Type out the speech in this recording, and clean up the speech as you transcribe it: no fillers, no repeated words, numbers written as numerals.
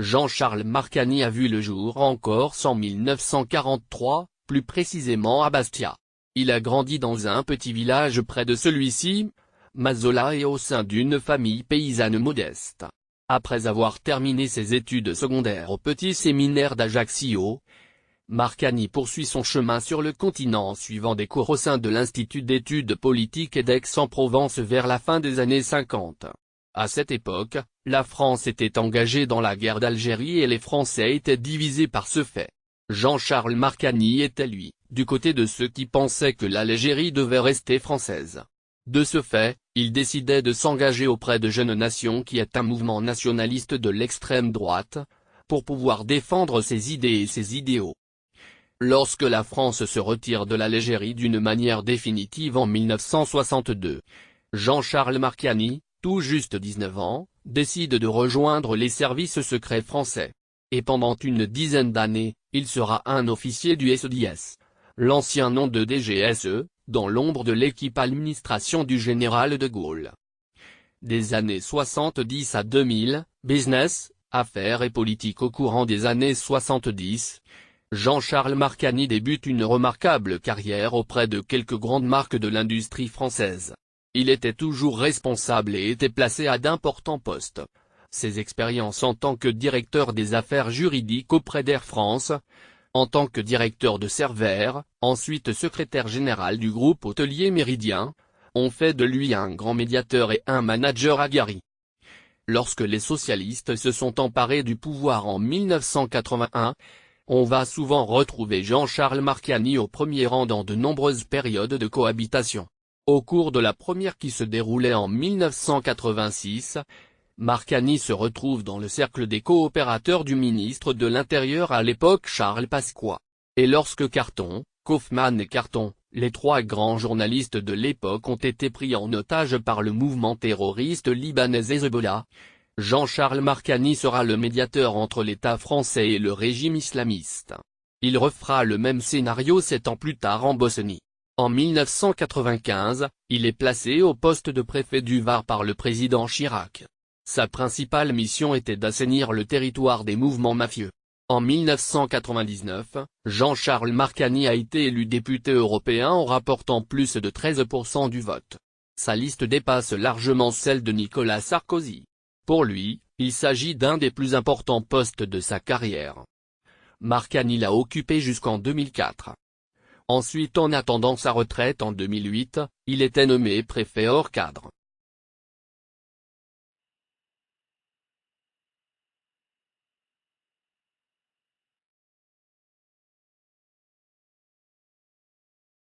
Jean-Charles Marcani a vu le jour en Corse en 1943, plus précisément à Bastia. Il a grandi dans un petit village près de celui-ci, Mazzola, et au sein d'une famille paysanne modeste. Après avoir terminé ses études secondaires au petit séminaire d'Ajaccio, Marcani poursuit son chemin sur le continent en suivant des cours au sein de l'Institut d'études politiques d'Aix-en-Provence vers la fin des années 50. À cette époque, la France était engagée dans la guerre d'Algérie et les Français étaient divisés par ce fait. Jean-Charles Marcani était lui, du côté de ceux qui pensaient que l'Algérie devait rester française. De ce fait, il décidait de s'engager auprès de Jeunes Nations, qui est un mouvement nationaliste de l'extrême droite, pour pouvoir défendre ses idées et ses idéaux. Lorsque la France se retire de l'Algérie d'une manière définitive en 1962, Jean-Charles Marcani, tout juste 19 ans, décide de rejoindre les services secrets français. Et pendant une dizaine d'années, il sera un officier du SDS, l'ancien nom de DGSE, dans l'ombre de l'équipe administration du général de Gaulle. Des années 70 à 2000, business, affaires et politique. Au courant des années 70, Jean-Charles Marcani débute une remarquable carrière auprès de quelques grandes marques de l'industrie française. Il était toujours responsable et était placé à d'importants postes. Ses expériences en tant que directeur des affaires juridiques auprès d'Air France, en tant que directeur de Cervère, ensuite secrétaire général du groupe hôtelier Méridien, ont fait de lui un grand médiateur et un manager aguerri. Lorsque les socialistes se sont emparés du pouvoir en 1981, on va souvent retrouver Jean-Charles Marcani au premier rang dans de nombreuses périodes de cohabitation. Au cours de la première, qui se déroulait en 1986, Marcani se retrouve dans le cercle des coopérateurs du ministre de l'Intérieur à l'époque, Charles Pasqua. Et lorsque Carton, Kaufmann et Carton, les trois grands journalistes de l'époque, ont été pris en otage par le mouvement terroriste libanais Hezbollah, Jean-Charles Marcani sera le médiateur entre l'État français et le régime islamiste. Il refera le même scénario 7 ans plus tard en Bosnie. En 1995, il est placé au poste de préfet du Var par le président Chirac. Sa principale mission était d'assainir le territoire des mouvements mafieux. En 1999, Jean-Charles Marcani a été élu député européen en rapportant plus de 13% du vote. Sa liste dépasse largement celle de Nicolas Sarkozy. Pour lui, il s'agit d'un des plus importants postes de sa carrière. Marcani l'a occupé jusqu'en 2004. Ensuite, en attendant sa retraite en 2008, il était nommé préfet hors cadre.